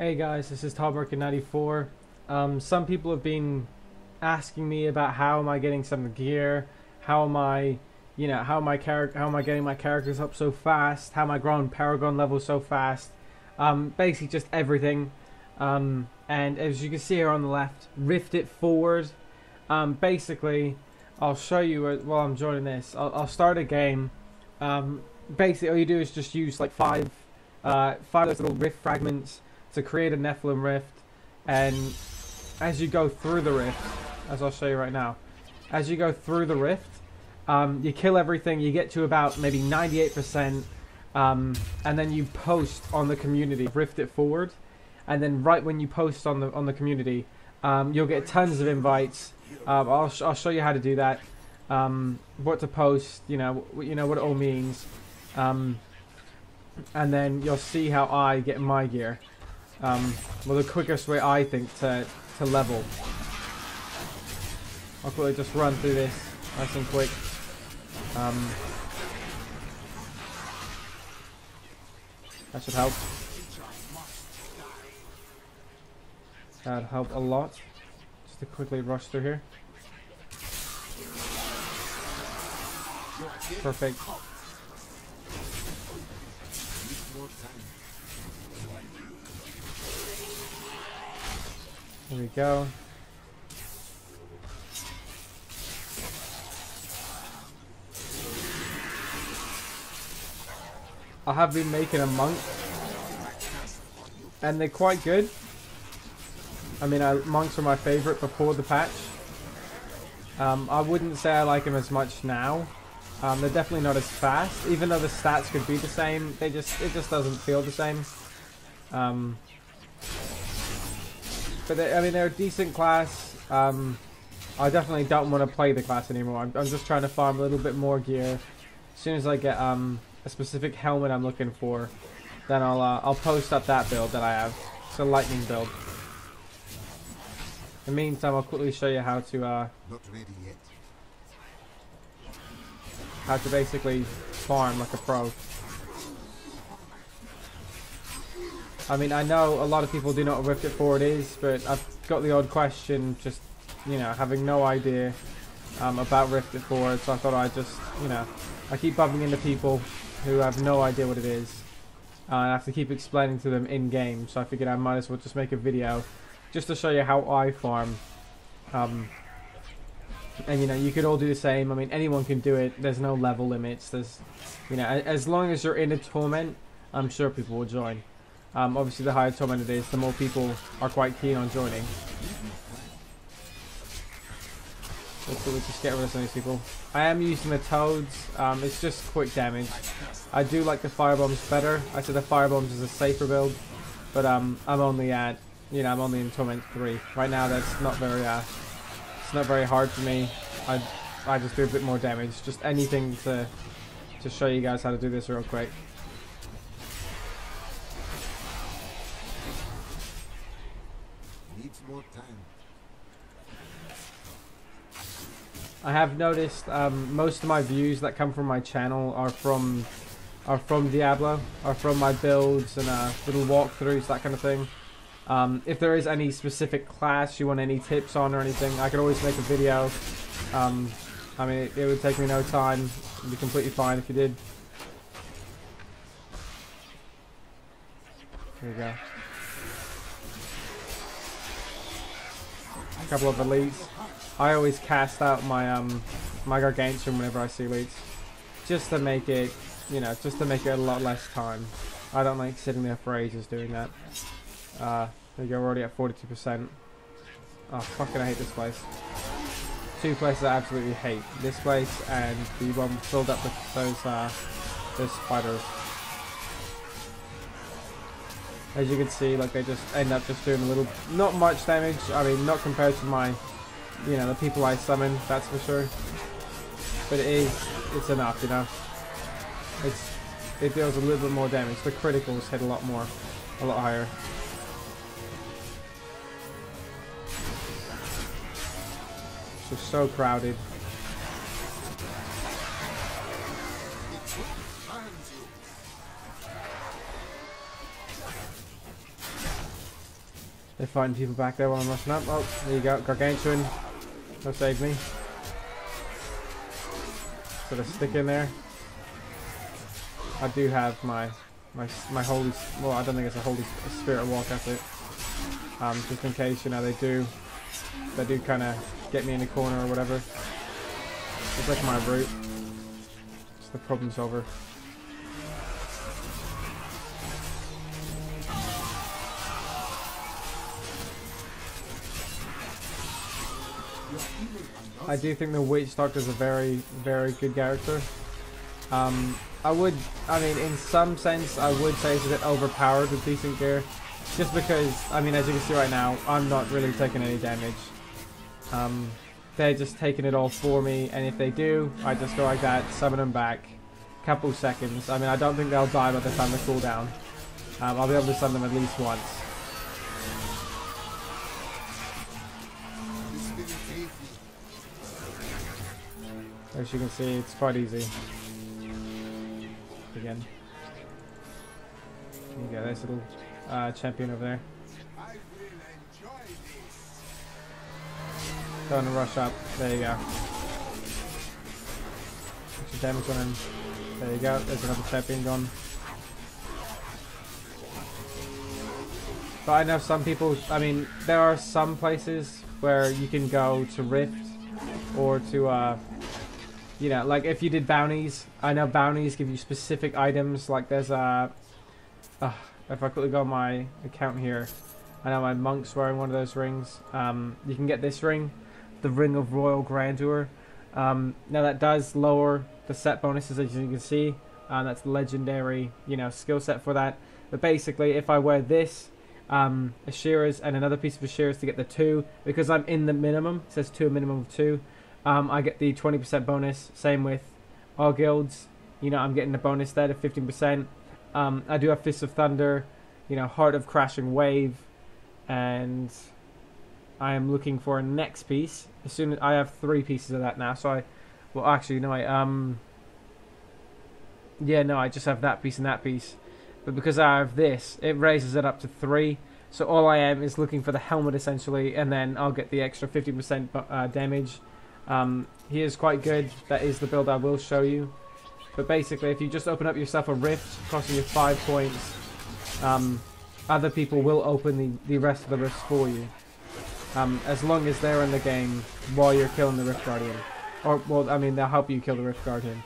Hey guys, this is ToDMeRkIn94. Some people have been asking me about how am I getting some gear, how am I, how am I getting my characters up so fast, how am I growing Paragon levels so fast, basically just everything. And as you can see here on the left, rift it forward. Basically, I'll show you while I'm joining this. I'll start a game. Basically, all you do is just use like five of those little rift fragments to create a Nephilim rift, and as you go through the rift, as I'll show you right now, as you go through the rift, you kill everything, you get to about maybe 98%, and then you post on the community, rift it forward, and then right when you post on the community, you'll get tons of invites. I'll show you how to do that, what to post, what it all means, and then you'll see how I get my gear. Well, the quickest way I think to level. I'll quickly just run through this nice and quick. That should help. That'd help a lot. Just to quickly rush through here. Perfect. There we go. I have been making a monk, and they're quite good. I mean, monks were my favorite before the patch. I wouldn't say I like them as much now. They're definitely not as fast, even though the stats could be the same. It just doesn't feel the same. But they're a decent class. I definitely don't want to play the class anymore. I'm just trying to farm a little bit more gear. As soon as I get a specific helmet I'm looking for, then I'll post up that build that I have. It's a lightning build. In the meantime, I'll quickly show you how to basically farm like a pro. I mean, I know a lot of people do not know what Rift It Forward is, but I've got the odd question, just, having no idea about Rift It Forward, so I thought I'd just, I keep bumping into people who have no idea what it is. I have to keep explaining to them in-game, so I figured I might as well just make a video just to show you how I farm. And, you could all do the same. I mean, anyone can do it. There's no level limits. There's, as long as you're in a Torment, I'm sure people will join. Obviously, the higher Torment it is, the more people are quite keen on joining. Let's just get rid of some of these people. I am using the toads. It's just quick damage. I do like the firebombs better. I said the firebombs is a safer build, but I'm only at, I'm only in Torment 3 right now. That's not very it's not very hard for me. I just do a bit more damage. Just anything to show you guys how to do this real quick. More time. I have noticed most of my views that come from my channel are from Diablo, are from my builds and little walkthroughs, that kind of thing. If there is any specific class you want any tips on or anything, I could always make a video. I mean, it would take me no time. It'd be completely fine if you did. There you go. A couple of elites. I always cast out my my gargantuan whenever I see elites, just to make it, just to make it a lot less time. I don't like sitting there for ages doing that. There you go. We're already at 42%. Oh, fucking I hate this place. Two places I absolutely hate: this place and the one filled up with those spiders. As you can see, like, they just end up just doing a little, not much damage. I mean, not compared to my, the people I summon, that's for sure. But it's enough, it deals a little bit more damage. The criticals hit a lot higher. It's just so crowded. They're fighting people back there while I'm rushing up. Oh, there you go. Gargantuan. Don't save me. Sort of stick in there. I do have my holy... Well, I don't think it's a holy spirit walk, that's it. Just in case, you know, they do kind of get me in the corner or whatever. It's like my route. It's the problem solver. I do think the Witchdoctor is a very, very good character. I mean, in some sense, I would say it's a bit overpowered with decent gear. Just because, I mean, as you can see right now, I'm not really taking any damage. They're just taking it all for me, and if they do, I just go like that, summon them back. Couple seconds. I mean, I don't think they'll die by the time they cool down. I'll be able to summon them at least once. As you can see, it's quite easy. Again. There you go, there's a little champion over there. Going to rush up. There you go. Put some damage on him. There you go, there's another champion gone. But I know some people, I mean, there are some places where you can go to Rift or to you know, like if you did bounties, I know bounties give you specific items. Like there's if I quickly go on my account here, I know my monk's wearing one of those rings. You can get this ring, the Ring of Royal Grandeur. Now that does lower the set bonuses, as you can see. That's the legendary, you know, skill set for that. But basically, if I wear this, Ashira's and another piece of Ashira's to get the 2, because I'm in the minimum. It says 2, a minimum of 2. I get the 20% bonus. Same with all guilds. You know, I'm getting the bonus there to 15%. I do have Fist of Thunder, you know, Heart of Crashing Wave, and I am looking for a next piece. As soon as I have 3 pieces of that now, so well, actually, no, I just have that piece and that piece. But because I have this, it raises it up to 3. So all I am is looking for the helmet essentially, and then I'll get the extra 50% damage. He is quite good. That is the build I will show you. But basically, if you just open up yourself a rift, costing you 5 points, other people will open the rest of the rifts for you. As long as they're in the game while you're killing the Rift Guardian. Or, well, I mean, they'll help you kill the Rift Guardian.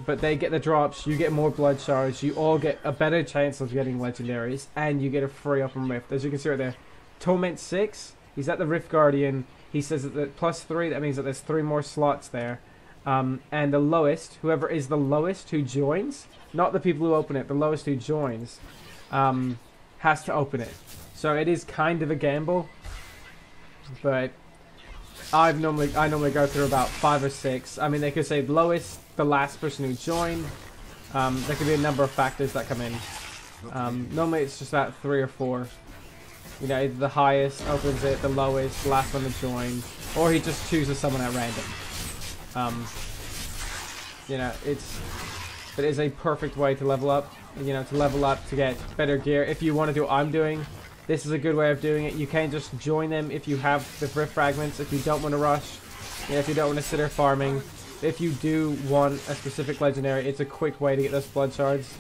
But they get the drops, you get more blood shards, you all get a better chance of getting legendaries, and you get a free open rift. As you can see right there, Torment 6, he's at the Rift Guardian. He says that +3, that means that there's 3 more slots there. And the lowest, whoever is the lowest who joins, not the people who open it, the lowest who joins, has to open it. So it is kind of a gamble, but I normally go through about 5 or 6. I mean, they could say lowest, the last person who joined. There could be a number of factors that come in. Normally it's just about 3 or 4. You know, either the highest opens it, the lowest, the last one to join, or he just chooses someone at random. You know, it is a perfect way to level up. You know, to level up to get better gear. If you want to do what I'm doing, this is a good way of doing it. You can just join them if you have the rift fragments. If you don't want to rush, you know, if you don't want to sit there farming. If you do want a specific legendary, it's a quick way to get those blood shards.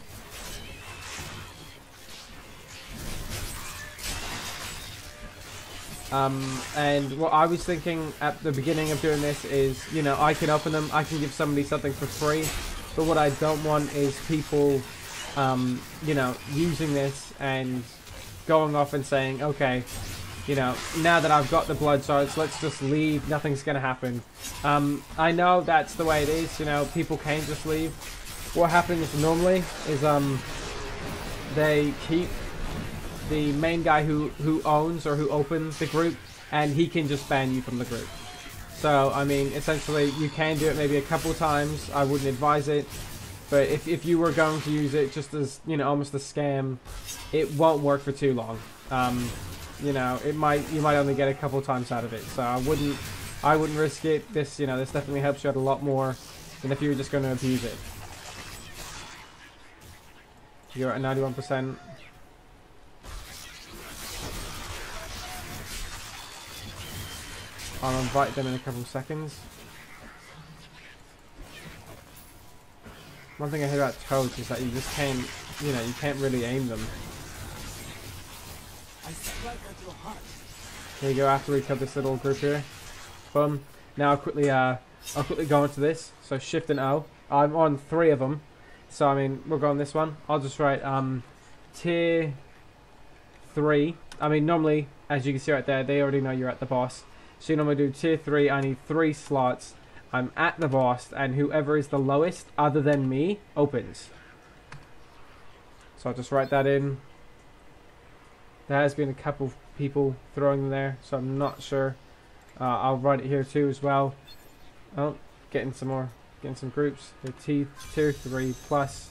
And what I was thinking at the beginning of doing this is, you know, I can open them, I can give somebody something for free, but what I don't want is people, you know, using this and going off and saying, okay, you know, now that I've got the blood shards, let's just leave, nothing's gonna happen. I know that's the way it is, you know, people can just leave. What happens normally is, they keep the main guy who owns or who opens the group, and he can just ban you from the group. So, I mean, essentially, you can do it maybe a couple times. I wouldn't advise it. But if you were going to use it just as, you know, almost a scam, it won't work for too long. You know, you might only get a couple times out of it. So I wouldn't risk it. This, you know, this definitely helps you out a lot more than if you were just going to abuse it. You're at 91%. I'll invite them in a couple of seconds. One thing I hear about toads is that you just can't, you know, you can't really aim them. Here you go, after we cut this little group here. Boom. Now I'll quickly go into this. So Shift and O. I'm on 3 of them. So I mean, we'll go on this one. I'll just write tier 3. I mean, normally, as you can see right there, they already know you're at the boss. So you normally do tier 3. I need 3 slots. I'm at the boss, and whoever is the lowest, other than me, opens. So I'll just write that in. There has been a couple of people throwing them there, so I'm not sure. I'll write it here too as well. Oh, getting some groups. The tier 3 plus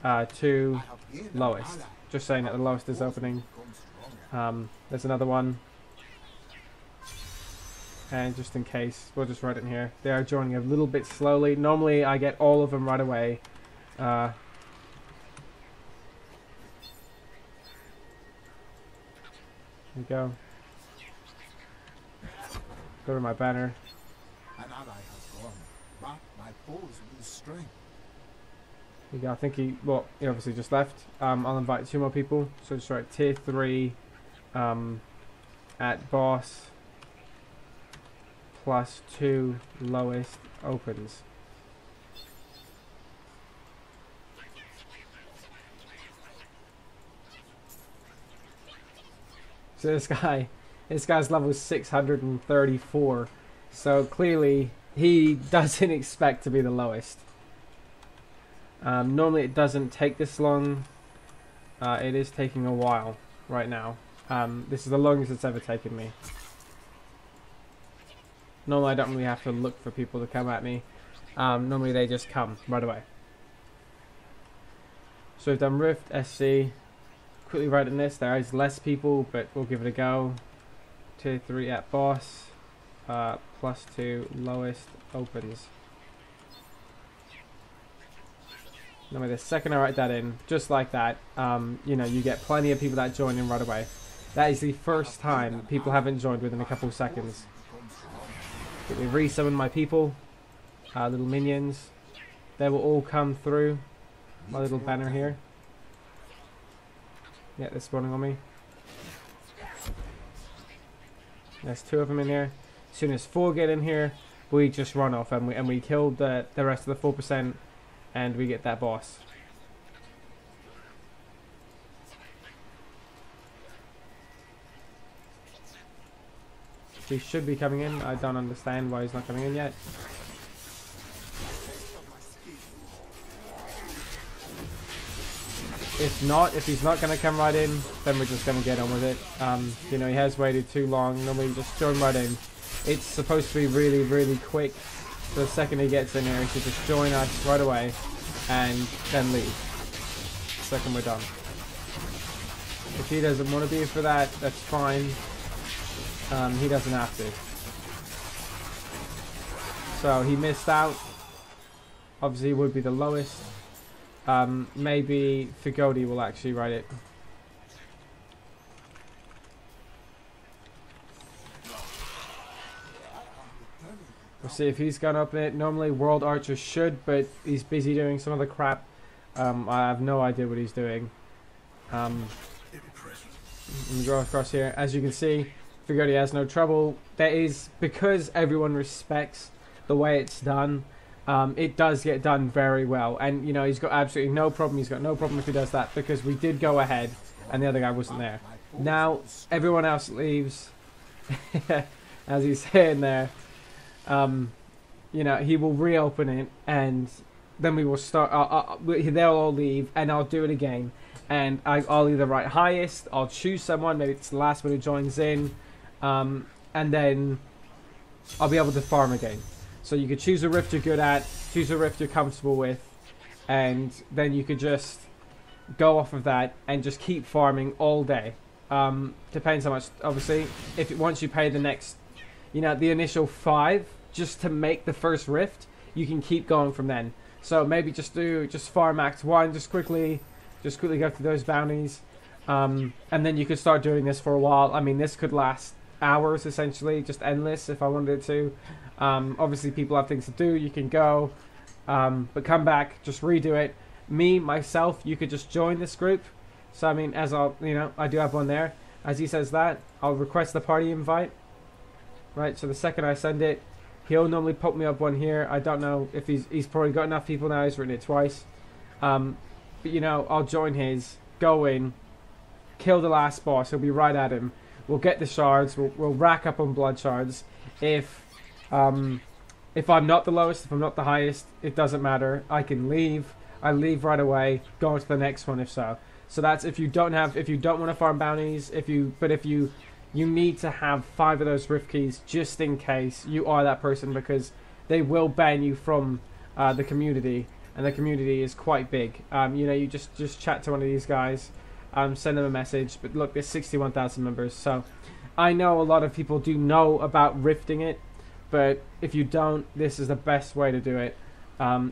2 lowest. Just saying that the lowest is opening. There's another one. And just in case, we'll just write it in here. They are joining a little bit slowly. Normally I get all of them right away. Here we go. Go to my banner. An ally has gone, but my foes lose strength. Here we go. I think he obviously just left. I'll invite 2 more people. So just write tier 3 at boss plus 2 lowest opens. So this guy's level 634. So clearly he doesn't expect to be the lowest. Normally it doesn't take this long. It is taking a while right now. This is the longest it's ever taken me. Normally I don't really have to look for people to come at me. Normally they just come right away. So we've done Rift, SC. Quickly write in this. There is less people, but we'll give it a go. Tier 3 at boss. Plus 2 lowest opens. Now the second I write that in, just like that, you know, you get plenty of people that join in right away. That is the first time people haven't joined within a couple of seconds. Quickly resummon my people, little minions. They will all come through my little banner here. Yeah, they're spawning on me. There's 2 of them in here. As soon as 4 get in here, we just run off and we kill the rest of the 4%, and we get that boss. He should be coming in. I don't understand why he's not coming in yet. If he's not going to come right in, then we're just going to get on with it. You know, he has waited too long. Normally just join right in. It's supposed to be really, really quick. So the second he gets in here, he should just join us right away and then leave. The second we're done. If he doesn't want to be here for that, that's fine. He doesn't have to. So he missed out. Obviously he would be the lowest. Maybe Figodi will actually write it. We'll see if he's gonna open it. Normally World Archer should, but he's busy doing some other crap. I have no idea what he's doing. Let me go across here. As you can see, Figodi has no trouble. That is because everyone respects the way it's done. It does get done very well, and you know, he's got absolutely no problem. He's got no problem if he does that, because we did go ahead and the other guy wasn't there. Now everyone else leaves. As he's saying there, you know, he will reopen it, and then we will start. They'll all leave, and I'll do it again, and I'll either write highest, I'll choose someone, maybe it's the last one who joins in, and then I'll be able to farm again. So you could choose a rift you're good at, choose a rift you're comfortable with, and then you could just go off of that and just keep farming all day. Depends how much, obviously. Once you pay the next, you know, the initial 5 just to make the first rift, you can keep going from then. So maybe just farm Act 1, just quickly go through those bounties, and then you could start doing this for a while. I mean, this could last hours essentially, just endless if I wanted to. Obviously, people have things to do. You can go, but come back, just redo it. Me myself, you could just join this group. So I mean, as I'll, I do have one there. As he says that, I'll request the party invite. Right. So the second I send it, he'll normally pop me up one here. I don't know if he's probably got enough people now. He's written it twice. But I'll join his. Go in, kill the last boss. He'll be right at him. We'll get the shards. We'll rack up on blood shards. If I'm not the lowest, if I'm not the highest, it doesn't matter. I can leave. I leave right away. Go on to the next one if so. So that's if you don't want to farm bounties. If you need to have 5 of those rift keys just in case you are that person, because they will ban you from the community. And the community is quite big. You just chat to one of these guys, send them a message. But look, there's 61,000 members, so I know a lot of people do know about rifting it, but if you don't, this is the best way to do it.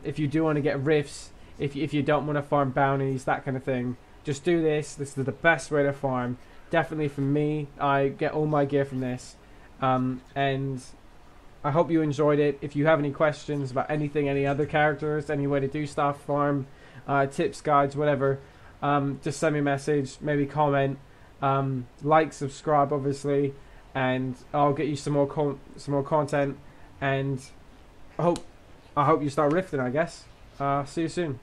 If you do want to get rifts, if you don't want to farm bounties, that kind of thing, just do this. This is the best way to farm. Definitely for me, I get all my gear from this, and I hope you enjoyed it. If you have any questions about anything, any other characters, any way to do stuff, farm, tips, guides, whatever, just send me a message, maybe comment, like, subscribe, obviously, and I'll get you some more content. And I hope you start rifting, I guess. See you soon.